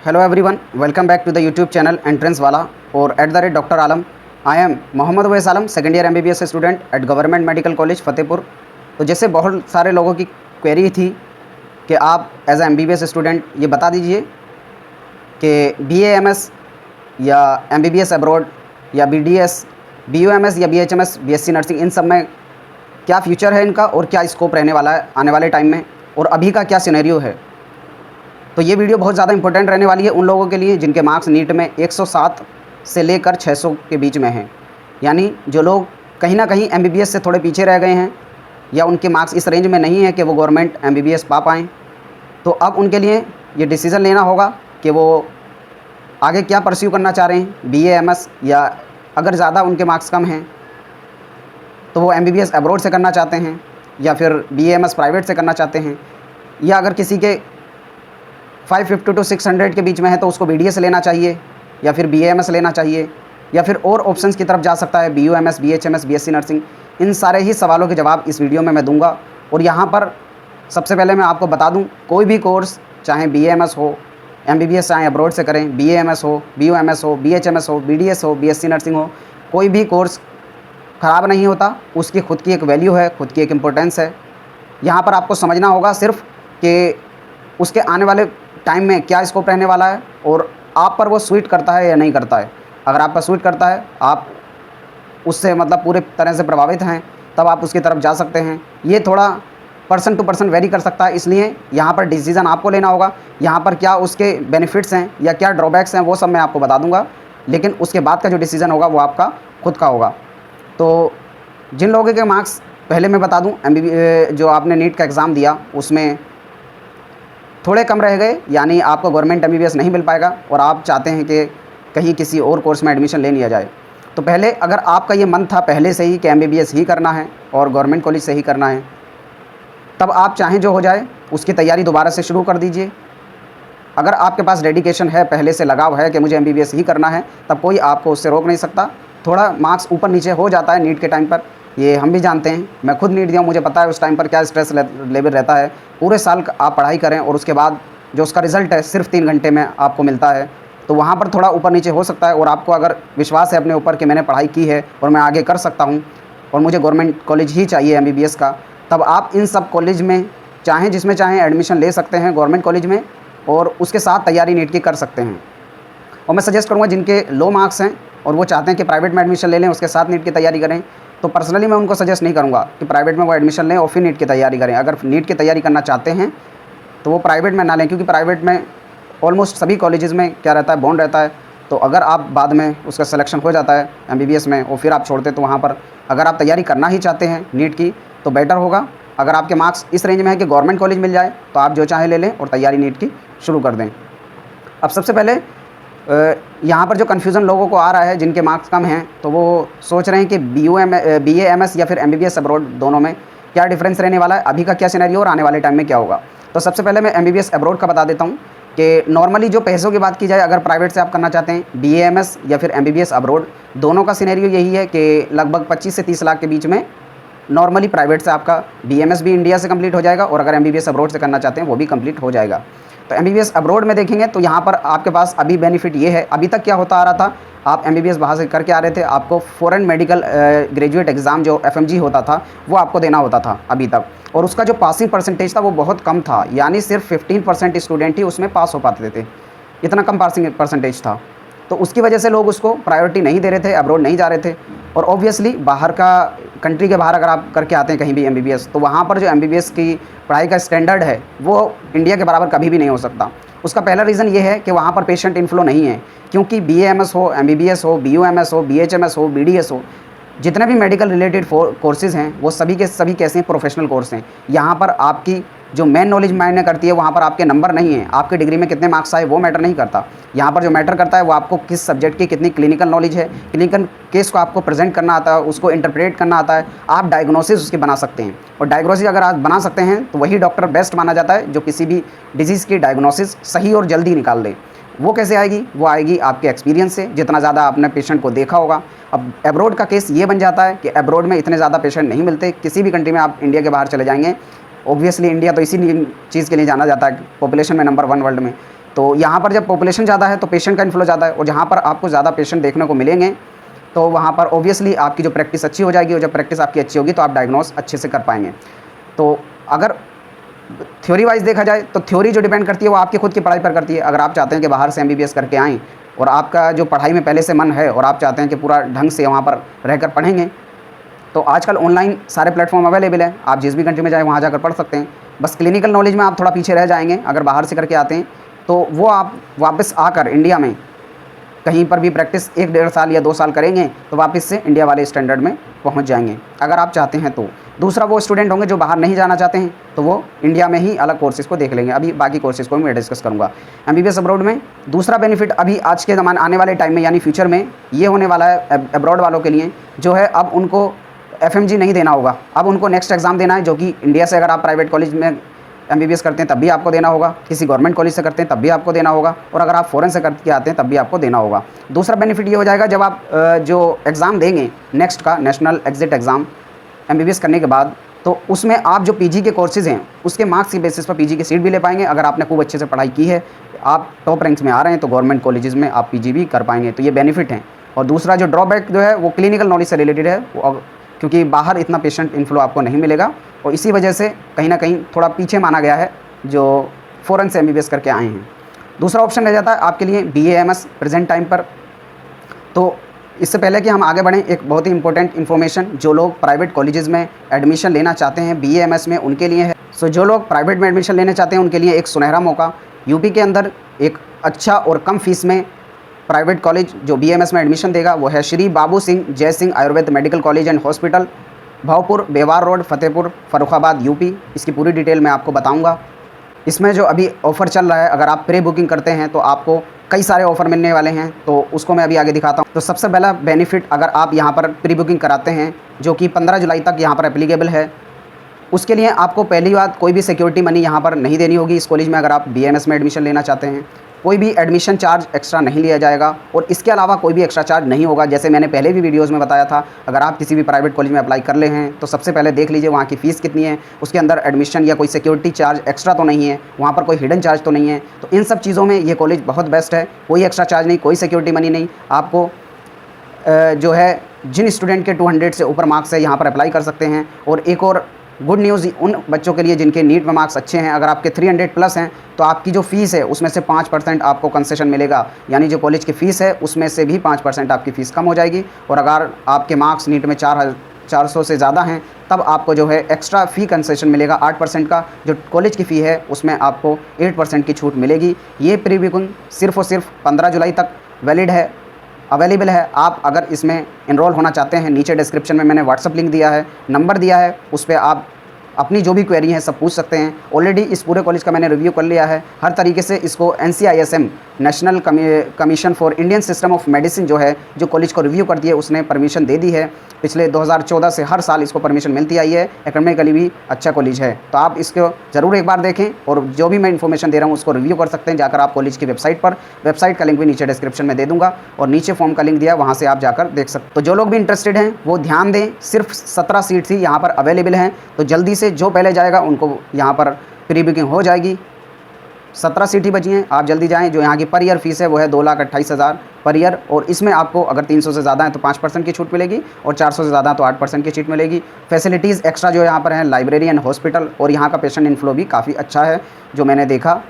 Hello everyone, welcome back to the YouTube channel Entrance वाला और @Dr. Alam. I am Mohammad Awais Alam, second year MBBS student at government medical college Fatehpur. तो जैसे बहुत सारे लोगों की क्वेरी थी कि आप एज ए MBBS स्टूडेंट ये बता दीजिए कि BAMS या MBBS अब्रॉड या BDS, BUMS या BHMS, BSc नर्सिंग, इन सब में क्या फ्यूचर है इनका और क्या स्कोप रहने वाला है आने वाले टाइम में और अभी का क्या सिनेरियो है। तो ये वीडियो बहुत ज़्यादा इंपॉर्टेंट रहने वाली है उन लोगों के लिए जिनके मार्क्स नीट में 107 से लेकर 600 के बीच में हैं, यानी जो लोग कहीं ना कहीं MBBS से थोड़े पीछे रह गए हैं या उनके मार्क्स इस रेंज में नहीं है कि वो गवर्नमेंट MBBS पा पाएँ। तो अब उनके लिए ये डिसीज़न लेना होगा कि वो आगे क्या परस्यू करना चाह रहे हैं, BAMS, या अगर ज़्यादा उनके मार्क्स कम हैं तो वो MBBS अब्रॉड से करना चाहते हैं या फिर BAMS प्राइवेट से करना चाहते हैं, या अगर किसी के 550 to 600 के बीच में है तो उसको BDS लेना चाहिए या फिर BAMS लेना चाहिए या फिर और ऑप्शंस की तरफ जा सकता है, BUMS, BHMS, BSc नर्सिंग। इन सारे ही सवालों के जवाब इस वीडियो में मैं दूंगा। और यहाँ पर सबसे पहले मैं आपको बता दूँ, कोई भी कोर्स चाहे BAMS हो, MBBS चाहे अब्रॉड से करें, BAMS हो, BUMS हो, BHMS हो, BDS हो, BSc नर्सिंग हो, कोई भी कोर्स ख़राब नहीं होता। उसकी खुद की एक वैल्यू है, खुद की एक इम्पोर्टेंस है। यहाँ पर आपको समझना होगा सिर्फ कि उसके आने वाले टाइम में क्या स्कोप रहने वाला है और आप पर वो सूट करता है या नहीं करता है। अगर आप पर सूट करता है, आप उससे मतलब पूरे तरह से प्रभावित हैं, तब आप उसकी तरफ जा सकते हैं। ये थोड़ा पर्सन टू पर्सन वेरी कर सकता है, इसलिए यहाँ पर डिसीज़न आपको लेना होगा। यहाँ पर क्या उसके बेनिफिट्स हैं या क्या ड्रॉबैक्स हैं वो सब मैं आपको बता दूँगा, लेकिन उसके बाद का जो डिसीज़न होगा वो आपका खुद का होगा। तो जिन लोगों के मार्क्स पहले मैं बता दूँ, जो आपने नीट का एग्ज़ाम दिया उसमें थोड़े कम रह गए, यानी आपको गवर्नमेंट MBBS नहीं मिल पाएगा और आप चाहते हैं कि कहीं किसी और कोर्स में एडमिशन ले लिया जाए, तो पहले अगर आपका ये मन था पहले से ही कि MBBS ही करना है और गवर्नमेंट कॉलेज से ही करना है, तब आप चाहें जो हो जाए उसकी तैयारी दोबारा से शुरू कर दीजिए। अगर आपके पास डेडिकेशन है, पहले से लगाव है कि मुझे MBBS ही करना है, तब कोई आपको उससे रोक नहीं सकता। थोड़ा मार्क्स ऊपर नीचे हो जाता है नीट के टाइम पर, ये हम भी जानते हैं। मैं खुद नीट दिया, मुझे पता है उस टाइम पर क्या स्ट्रेस लेवल रहता है। पूरे साल आप पढ़ाई करें और उसके बाद जो उसका रिज़ल्ट है सिर्फ 3 घंटे में आपको मिलता है, तो वहाँ पर थोड़ा ऊपर नीचे हो सकता है। और आपको अगर विश्वास है अपने ऊपर कि मैंने पढ़ाई की है और मैं आगे कर सकता हूँ और मुझे गवर्नमेंट कॉलेज ही चाहिए MBBS का, तब आप इन सब कॉलेज में चाहें जिसमें चाहें एडमिशन ले सकते हैं गवर्नमेंट कॉलेज में, और उसके साथ तैयारी नीट की कर सकते हैं। और मैं सजेस्ट करूँगा जिनके लो मार्क्स हैं और वो चाहते हैं कि प्राइवेट में एडमिशन ले लें उसके साथ नीट की तैयारी करें, तो पर्सनली मैं उनको सजेस्ट नहीं करूँगा कि प्राइवेट में वो एडमिशन लें और फिर नीट की तैयारी करें। अगर नीट की तैयारी करना चाहते हैं तो वो प्राइवेट में ना लें, क्योंकि प्राइवेट में ऑलमोस्ट सभी कॉलेजेस में क्या रहता है, बॉन्ड रहता है। तो अगर आप बाद में उसका सिलेक्शन हो जाता है MBBS में और फिर आप छोड़ते, तो वहाँ पर अगर आप तैयारी करना ही चाहते हैं नीट की तो बेटर होगा। अगर आपके मार्क्स इस रेंज में है कि गवर्नमेंट कॉलेज मिल जाए तो आप जो चाहें ले लें और तैयारी नीट की शुरू कर दें। अब सबसे पहले यहाँ पर जो कन्फ्यूज़न लोगों को आ रहा है जिनके मार्क्स कम हैं, तो वो सोच रहे हैं कि BAMS या फिर MBBS अब्रॉड, दोनों में क्या डिफरेंस रहने वाला है, अभी का क्या सिनेरियो और आने वाले टाइम में क्या होगा। तो सबसे पहले मैं MBBS अब्रॉड का बता देता हूँ कि नॉर्मली जो पैसों की बात की जाए, अगर प्राइवेट से आप करना चाहते हैं BAMS या फिर MBBS अब्रॉड, दोनों का सिनेरियो यही है कि लगभग 25 से 30 लाख के बीच में नॉर्मली प्राइवेट से आपका BAMS भी इंडिया से कंप्लीट हो जाएगा और अगर MBBS अब्रॉड से करना चाहते हैं वो भी कंप्लीट हो जाएगा। तो MBBS अब्रॉड में देखेंगे तो यहाँ पर आपके पास अभी बेनिफिट ये है, अभी तक क्या होता आ रहा था, आप MBBS बाहर से करके आ रहे थे, आपको फॉरेन मेडिकल ग्रेजुएट एग्ज़ाम जो FMG होता था वो आपको देना होता था अभी तक, और उसका जो पासिंग परसेंटेज था वो बहुत कम था, यानी सिर्फ 15% स्टूडेंट ही उसमें पास हो पाते थे, इतना कम पासिंग परसेंटेज था। तो उसकी वजह से लोग उसको प्रायोरिटी नहीं दे रहे थे, अब्रॉड नहीं जा रहे थे। और ऑब्वियसली बाहर का, कंट्री के बाहर अगर आप करके आते हैं कहीं भी MBBS, तो वहाँ पर जो MBBS की पढ़ाई का स्टैंडर्ड है वो इंडिया के बराबर कभी भी नहीं हो सकता। उसका पहला रीज़न ये है कि वहाँ पर पेशेंट इनफ्लो नहीं है, क्योंकि BAMS हो, MBBS हो, BUMS हो, BHMS हो, BDS हो, जितने भी मेडिकल रिलेटेड कोर्सेज़ हैं वो सभी के सभी कैसे हैं, प्रोफेशनल कोर्स हैं। यहाँ पर आपकी जो मेन नॉलेज मायने करती है, वहाँ पर आपके नंबर नहीं है, आपके डिग्री में कितने मार्क्स आए वो मैटर नहीं करता। यहाँ पर जो मैटर करता है वो आपको किस सब्जेक्ट की कितनी क्लिनिकल नॉलेज है, क्लिनिकल केस को आपको प्रेजेंट करना आता है, उसको इंटरप्रेट करना आता है, आप डायग्नोसिस उसकी बना सकते हैं। और डायग्नोसिस अगर आप बना सकते हैं तो वही डॉक्टर बेस्ट माना जाता है जो किसी भी डिजीज़ की डायग्नोसिस सही और जल्दी निकाल दे। वो कैसे आएगी, वो आएगी आपके एक्सपीरियंस से, जितना ज़्यादा आपने पेशेंट को देखा होगा। अब अब्रॉड का केस ये बन जाता है कि अब्रॉड में इतने ज़्यादा पेशेंट नहीं मिलते, किसी भी कंट्री में आप इंडिया के बाहर चले जाएंगे, ऑब्वियसली इंडिया तो इसी चीज़ के लिए जाना जाता है, पॉपुलेशन में नंबर 1 वर्ल्ड में, तो यहाँ पर जब पॉपुलेशन ज़्यादा है तो पेशेंट का इन्फ्लो ज़्यादा है, और जहाँ पर आपको ज़्यादा पेशेंट देखने को मिलेंगे तो वहाँ पर ऑब्वियसली आपकी जो प्रैक्टिस अच्छी हो जाएगी, और जब प्रैक्टिस आपकी अच्छी होगी तो आप डायग्नोस अच्छे से कर पाएंगे। तो अगर थ्योरी वाइज देखा जाए तो थ्योरी जो डिपेंड करती है वो आपकी खुद की पढ़ाई पर करती है। अगर आप चाहते हैं कि बाहर से एमबीबीएस करके आएँ और आपका जो पढ़ाई में पहले से मन है और आप चाहते हैं कि पूरा ढंग से वहाँ पर रहकर पढ़ेंगे, तो आजकल ऑनलाइन सारे प्लेटफॉर्म अवेलेबल हैं, आप जिस भी कंट्री में जाएँ वहाँ जाकर पढ़ सकते हैं। बस क्लिनिकल नॉलेज में आप थोड़ा पीछे रह जाएंगे अगर बाहर से करके आते हैं, तो वो आप वापस आकर इंडिया में कहीं पर भी प्रैक्टिस 1-1.5 साल या 2 साल करेंगे तो वापस से इंडिया वाले स्टैंडर्ड में पहुंच जाएंगे, अगर आप चाहते हैं तो। दूसरा, वो स्टूडेंट होंगे जो बाहर नहीं जाना चाहते हैं तो वो इंडिया में ही अलग कोर्सेज़ को देख लेंगे। अभी बाकी कोर्सेज़ को मैं डिस्कस करूँगा। एमबीबीएस अब्रॉड में दूसरा बेनिफिट अभी आज के ज़माने आने वाले टाइम में यानी फ्यूचर में ये होने वाला है अब्रॉड वालों के लिए, जो है अब उनको एफएमजी नहीं देना होगा। अब उनको नेक्स्ट एग्ज़ाम देना है, जो कि इंडिया से अगर आप प्राइवेट कॉलेज में एमबीबीएस करते हैं तब भी आपको देना होगा, किसी गवर्नमेंट कॉलेज से करते हैं तब भी आपको देना होगा, और अगर आप फॉरेन से करके आते हैं तब भी आपको देना होगा। दूसरा बेनिफिट ये हो जाएगा, जब आप जो एग्ज़ाम देंगे नेक्स्ट का नेशनल एग्जिट एग्ज़ाम एमबीबीएस करने के बाद, तो उसमें आप जो पीजी के कोर्सेज़ हैं उसके मार्क्स की बेसिस पर पीजी की सीट भी ले पाएंगे। अगर आपने खूब अच्छे से पढ़ाई की है, आप टॉप रैंक्स में आ रहे हैं, तो गवर्नमेंट कॉलेजेस में आप पीजी भी कर पाएंगे। तो ये बेनिफिट हैं। और दूसरा जो ड्रॉबैक जो है वो क्लिनिकल नॉलेज से रिलेटेड है, क्योंकि बाहर इतना पेशेंट इन्फ्लो आपको नहीं मिलेगा, और इसी वजह से कहीं ना कहीं थोड़ा पीछे माना गया है जो फ़ॉरेन से एमबीबीएस करके आए हैं। दूसरा ऑप्शन रह जाता है आपके लिए बीएएमएस प्रेजेंट टाइम पर। तो इससे पहले कि हम आगे बढ़ें, एक बहुत ही इंपॉर्टेंट इन्फॉर्मेशन, जो लोग प्राइवेट कॉलेजेस में एडमिशन लेना चाहते हैं बीएएमएस में, उनके लिए है। सो जो लोग प्राइवेट में एडमिशन लेना चाहते हैं उनके लिए एक सुनहरा मौका। यूपी के अंदर एक अच्छा और कम फीस में प्राइवेट कॉलेज जो बीएमएस में एडमिशन देगा वो है श्री बाबू सिंह जय Singh Ayurveda medical college and hospital, Bhavpur, Bewar road, Fatehpur, Farrukhabad, UP. इसकी पूरी डिटेल मैं आपको बताऊंगा। इसमें जो अभी ऑफ़र चल रहा है, अगर आप प्री बुकिंग करते हैं तो आपको कई सारे ऑफ़र मिलने वाले हैं, तो उसको मैं अभी आगे दिखाता हूं। तो सबसे पहला बेनिफिट, अगर आप यहां पर प्री बुकिंग कराते हैं जो कि 15 जुलाई तक यहां पर एप्लीकेबल है, उसके लिए आपको पहली बात कोई भी सिक्योरिटी मनी यहाँ पर नहीं देनी होगी। इस कॉलेज में अगर आप बीएमएस में एडमिशन लेना चाहते हैं, कोई भी एडमिशन चार्ज एक्स्ट्रा नहीं लिया जाएगा, और इसके अलावा कोई भी एक्स्ट्रा चार्ज नहीं होगा। जैसे मैंने पहले भी वीडियोस में बताया था, अगर आप किसी भी प्राइवेट कॉलेज में अप्लाई कर ले हैं तो सबसे पहले देख लीजिए वहाँ की फ़ीस कितनी है, उसके अंदर एडमिशन या कोई सिक्योरिटी चार्ज एक्स्ट्रा तो नहीं है, वहाँ पर कोई हिडन चार्ज तो नहीं है। तो इन सब चीज़ों में ये कॉलेज बहुत बेस्ट है। कोई एक्स्ट्रा चार्ज नहीं, कोई सिक्योरिटी मनी नहीं। आपको जो है जिन स्टूडेंट के 200 से ऊपर मार्क्स है यहाँ पर अप्लाई कर सकते हैं। और एक और गुड न्यूज़ उन बच्चों के लिए जिनके नीट में मार्क्स अच्छे हैं, अगर आपके 300 प्लस हैं तो आपकी जो फ़ीस है उसमें से 5% आपको कंसेशन मिलेगा, यानी जो कॉलेज की फ़ीस है उसमें से भी 5% आपकी फ़ीस कम हो जाएगी। और अगर आपके मार्क्स नीट में 400 से ज़्यादा हैं तब आपको जो है एक्स्ट्रा फ़ी कंसेशन मिलेगा 8% का। जो कॉलेज की फ़ी है उसमें आपको 8% की छूट मिलेगी। ये प्री बुकिंग सिर्फ़ और सिर्फ 15 जुलाई तक वैलिड है, अवेलेबल है। आप अगर इसमें इनरोल होना चाहते हैं, नीचे डिस्क्रिप्शन में मैंने व्हाट्सअप लिंक दिया है, नंबर दिया है, उस पर आप अपनी जो भी क्वेरी है सब पूछ सकते हैं। ऑलरेडी इस पूरे कॉलेज का मैंने रिव्यू कर लिया है हर तरीके से। इसको NCISM national commission for Indian system of medicine जो है, जो कॉलेज को रिव्यू करती है, उसने परमिशन दे दी है। पिछले 2014 से हर साल इसको परमिशन मिलती आई है। एकेडमिकली भी अच्छा कॉलेज है, तो आप इसको ज़रूर एक बार देखें, और जो भी मैं इन्फॉर्मेशन दे रहा हूँ उसको रिव्यू कर सकते हैं जाकर आप कॉलेज की वेबसाइट पर। वेबसाइट का लिंक भी नीचे डिस्क्रिप्शन में दे दूँगा, और नीचे फॉर्म का लिंक दिया, वहाँ से आप जाकर देख सकते। तो जो लोग भी इंटरेस्टेड हैं वो ध्यान दें, सिर्फ 17 सीट्स ही यहाँ पर अवेलेबल हैं। तो जल्दी से जो पहले जाएगा उनको यहाँ पर प्री बुकिंग हो जाएगी। 17 सीट ही बची हैं, आप जल्दी जाएं। जो यहाँ की पर ईयर फीस है वो है 2,28,000 पर ईयर, और इसमें आपको अगर 300 से ज़्यादा है तो 5% की छूट मिलेगी, और 400 से ज़्यादा तो 8% की छूट मिलेगी। फैसिलिटीज़ एक्स्ट्रा जो यहाँ पर हैं, लाइब्रेरी एंड हॉस्पिटल, और यहाँ का पेशेंट इनफ्लो भी काफ़ी अच्छा है जो मैंने देखा।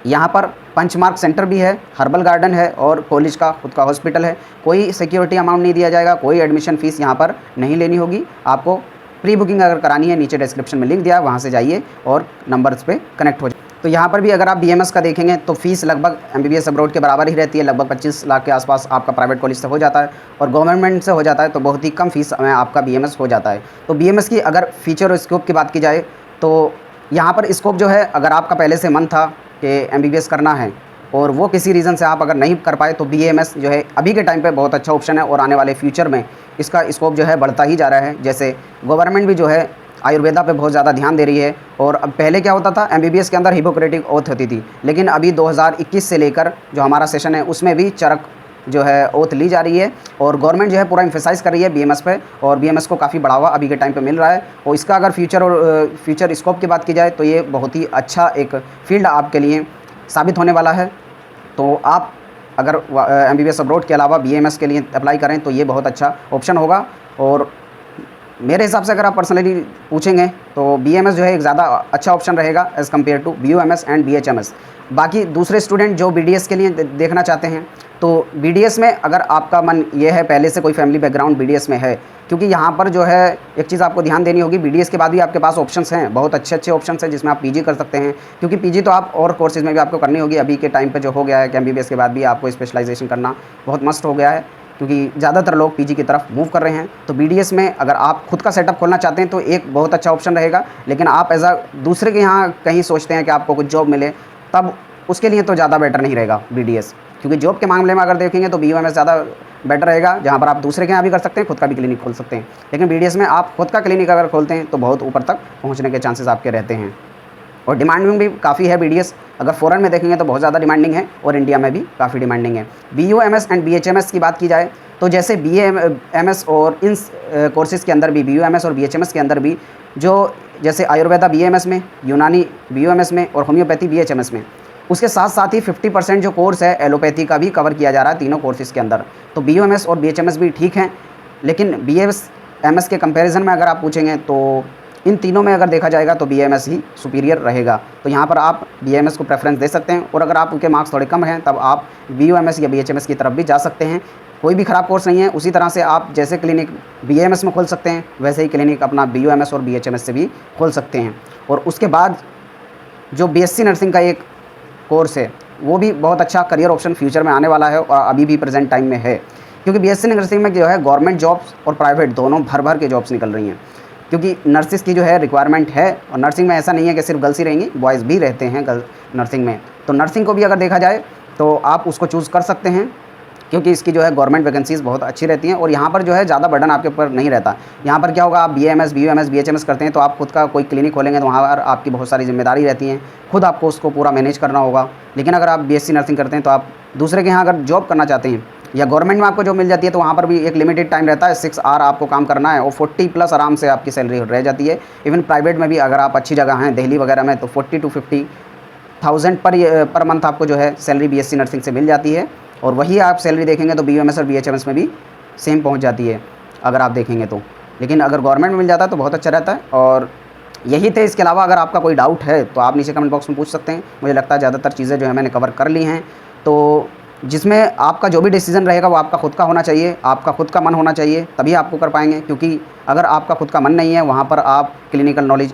यहाँ पर पंचमार्क सेंटर भी है, हर्बल गार्डन है, और कॉलेज का खुद का हॉस्पिटल है। कोई सिक्योरिटी अमाउंट नहीं दिया जाएगा, कोई एडमिशन फ़ीस यहाँ पर नहीं लेनी होगी। आपको प्री बुकिंग अगर करानी है, नीचे डिस्क्रिप्शन में लिंक दिया है, वहाँ से जाइए और नंबर्स पे कनेक्ट हो जाए। तो यहाँ पर भी अगर आप बीएमएस का देखेंगे तो फ़ीस लगभग एमबीबीएस अब्रॉड के बराबर ही रहती है। लगभग 25 लाख के आसपास आपका प्राइवेट कॉलेज से हो जाता है, और गवर्नमेंट से हो जाता है तो बहुत ही कम फीस में आपका बीएमएस हो जाता है। तो बीएमएस की अगर फीचर और स्कोप की बात की जाए तो यहाँ पर स्कोप जो है, अगर आपका पहले से मन था कि एमबीबीएस करना है और वो किसी रीज़न से आप अगर नहीं कर पाए, तो बीएमएस जो है अभी के टाइम पे बहुत अच्छा ऑप्शन है, और आने वाले फ्यूचर में इसका स्कोप जो है बढ़ता ही जा रहा है। जैसे गवर्नमेंट भी जो है आयुर्वेदा पे बहुत ज़्यादा ध्यान दे रही है। और अब पहले क्या होता था, एमबीबीएस के अंदर हिपोक्रेटिक ओथ होती थी, लेकिन अभी 2021 से लेकर जो हमारा सेशन है उसमें भी चरक जो है ओथ ली जा रही है, और गवर्नमेंट जो है पूरा एम्फेसाइज़ कर रही है बीएमएस पे, और बीएमएस को काफ़ी बढ़ावा अभी के टाइम पे मिल रहा है। और इसका अगर फ्यूचर स्कोप की बात की जाए तो ये बहुत ही अच्छा एक फील्ड आपके लिए साबित होने वाला है। तो आप अगर एमबीबीएस अब्रॉड के अलावा बीएमएस के लिए अप्लाई करें तो ये बहुत अच्छा ऑप्शन होगा। और मेरे हिसाब से अगर आप पर्सनली पूछेंगे तो बीएमएस जो है एक ज़्यादा अच्छा ऑप्शन रहेगा as compare to BUMS and BHMS. बाकी दूसरे स्टूडेंट जो बीडीएस के लिए देखना चाहते हैं तो बीडीएस में अगर आपका मन ये है, पहले से कोई फैमिली बैकग्राउंड बीडीएस में है, क्योंकि यहाँ पर जो है एक चीज़ आपको ध्यान देनी होगी, बीडीएस के बाद भी आपके पास ऑप्शंस हैं, बहुत अच्छे ऑप्शंस हैं जिसमें आप पीजी कर सकते हैं। क्योंकि पीजी तो आप और कोर्सेज में भी आपको करनी होगी। अभी के टाइम पे जो हो गया है कि एमबीबीएस के बाद भी आपको स्पेशलाइजेशन करना बहुत मस्ट हो गया है, क्योंकि ज़्यादातर लोग पीजी की तरफ मूव कर रहे हैं। तो बीडीएस में अगर आप खुद का सेटअप खोलना चाहते हैं तो एक बहुत अच्छा ऑप्शन रहेगा। लेकिन आप एज अ दूसरे के यहाँ कहीं सोचते हैं कि आपको कुछ जॉब मिले, तब उसके लिए तो ज़्यादा बेटर नहीं रहेगा बीडीएस। क्योंकि जॉब के मामले में अगर देखेंगे तो बीयूएमएस ज़्यादा बेटर रहेगा, जहाँ पर आप दूसरे के यहाँ भी कर सकते हैं, खुद का भी क्लिनिक खोल सकते हैं। लेकिन बीडीएस में आप खुद का क्लिनिक अगर खोलते हैं तो बहुत ऊपर तक पहुँचने के चांसेस आपके रहते हैं। और डिमांडिंग भी काफ़ी है बीडीएस, अगर फॉरेन में देखेंगे तो बहुत ज़्यादा डिमांडिंग है और इंडिया में भी काफ़ी डिमांडिंग है। बीयूएमएस एंड बीएचएमएस की बात की जाए तो जैसे बीएमएस और इन कोर्सेज़ के अंदर भी, बीयूएमएस और बीएचएमएस के अंदर भी, जो जैसे आयुर्वेदा बीएमएस में, यूनानी बीयूएमएस में और होम्योपैथी बीएचएमएस में, उसके साथ साथ ही 50% जो कोर्स है एलोपैथी का भी कवर किया जा रहा है तीनों कोर्सेज़ के अंदर। तो बीयूएमएस और बीएचएमएस भी ठीक हैं, लेकिन बीएमएस के कंपैरिजन में अगर आप पूछेंगे तो इन तीनों में अगर देखा जाएगा तो बीएमएस ही सुपीरियर रहेगा। तो यहाँ पर आप बीएमएस को प्रेफरेंस दे सकते हैं, और अगर आपके मार्क्स थोड़े कम हैं तब आप बीयूएमएस या बीएचएमएस की तरफ भी जा सकते हैं। कोई भी ख़राब कोर्स नहीं है। उसी तरह से आप जैसे क्लिनिक बीएमएस में खोल सकते हैं, वैसे ही क्लिनिक अपना बीयूएमएस और बीएचएमएस से भी खोल सकते हैं। और उसके बाद जो बीएससी नर्सिंग का एक कोर्स है वो भी बहुत अच्छा करियर ऑप्शन फ्यूचर में आने वाला है, और अभी भी प्रेजेंट टाइम में है। क्योंकि बीएससी नर्सिंग में जो है गवर्नमेंट जॉब्स और प्राइवेट दोनों भर के जॉब्स निकल रही हैं। क्योंकि नर्सिस की जो है रिक्वायरमेंट है, और नर्सिंग में ऐसा नहीं है कि सिर्फ गर्ल्स ही रहेंगी, बॉयज़ भी रहते हैं नर्सिंग में। तो नर्सिंग को भी अगर देखा जाए तो आप उसको चूज़ कर सकते हैं, क्योंकि इसकी जो है गवर्नमेंट वैकेंसीज़ बहुत अच्छी रहती हैं, और यहाँ पर जो है ज़्यादा बर्डन आपके ऊपर नहीं रहता। यहाँ पर क्या होगा, आप बीएमएस, बीयूएमएस, बीएचएमएस करते हैं तो आप खुद का कोई क्लिनिक खोलेंगे तो वहाँ पर आपकी बहुत सारी जिम्मेदारी रहती हैं, खुद आपको उसको पूरा मैनेज करना होगा। लेकिन अगर आप बीएससी नर्सिंग करते हैं तो आप दूसरे के यहाँ अगर जॉब करना चाहते हैं या गवर्नमेंट में आपको जॉब मिल जाती है तो वहाँ पर भी एक लिमिटेड टाइम रहता है, 6 आवर आपको काम करना है, और 40+ आराम से आपकी सैलरी रह जाती है। इवन प्राइवेट में भी अगर आप अच्छी जगह हैं दिल्ली वगैरह में तो 40 to 50,000 पर मंथ आपको जो है सैलरी बीएससी नर्सिंग से मिल जाती है। और वही आप सैलरी देखेंगे तो बीयूएमएस और बीएचएमएस में भी सेम पहुंच जाती है अगर आप देखेंगे तो। लेकिन अगर गवर्नमेंट में मिल जाता है तो बहुत अच्छा रहता है। और यही थे। इसके अलावा अगर आपका कोई डाउट है तो आप नीचे कमेंट बॉक्स में पूछ सकते हैं। मुझे लगता है ज़्यादातर चीज़ें जो है मैंने कवर कर ली हैं। तो जिसमें आपका जो भी डिसीज़न रहेगा वो आपका खुद का होना चाहिए, आपका खुद का मन होना चाहिए, तभी आपको कर पाएंगे। क्योंकि अगर आपका खुद का मन नहीं है वहाँ पर आप क्लिनिकल नॉलेज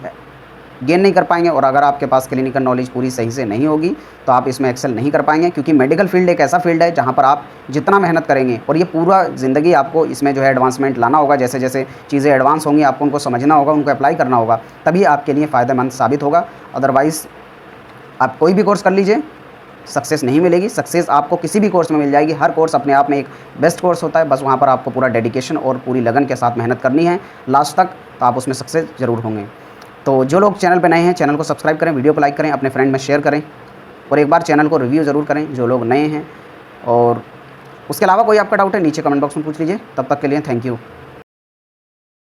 गेन नहीं कर पाएंगे, और अगर आपके पास क्लिनिकल नॉलेज पूरी सही से नहीं होगी तो आप इसमें एक्सेल नहीं कर पाएंगे। क्योंकि मेडिकल फील्ड एक ऐसा फील्ड है जहाँ पर आप जितना मेहनत करेंगे, और ये पूरा ज़िंदगी आपको इसमें जो है एडवांसमेंट लाना होगा। जैसे जैसे चीज़ें एडवांस होंगी आपको उनको समझना होगा, उनको अप्लाई करना होगा, तभी आपके लिए फ़ायदेमंद साबित होगा। अदरवाइज़ आप कोई भी कोर्स कर लीजिए, सक्सेस नहीं मिलेगी। सक्सेस आपको किसी भी कोर्स में मिल जाएगी। हर कोर्स अपने आप में एक बेस्ट कोर्स होता है, बस वहाँ पर आपको पूरा डेडिकेशन और पूरी लगन के साथ मेहनत करनी है लास्ट तक, तो आप उसमें सक्सेस ज़रूर होंगे। तो जो लोग चैनल पर नए हैं चैनल को सब्सक्राइब करें, वीडियो को लाइक करें, अपने फ्रेंड में शेयर करें, और एक बार चैनल को रिव्यू ज़रूर करें जो लोग नए हैं। और उसके अलावा कोई आपका डाउट है नीचे कमेंट बॉक्स में पूछ लीजिए। तब तक के लिए थैंक यू।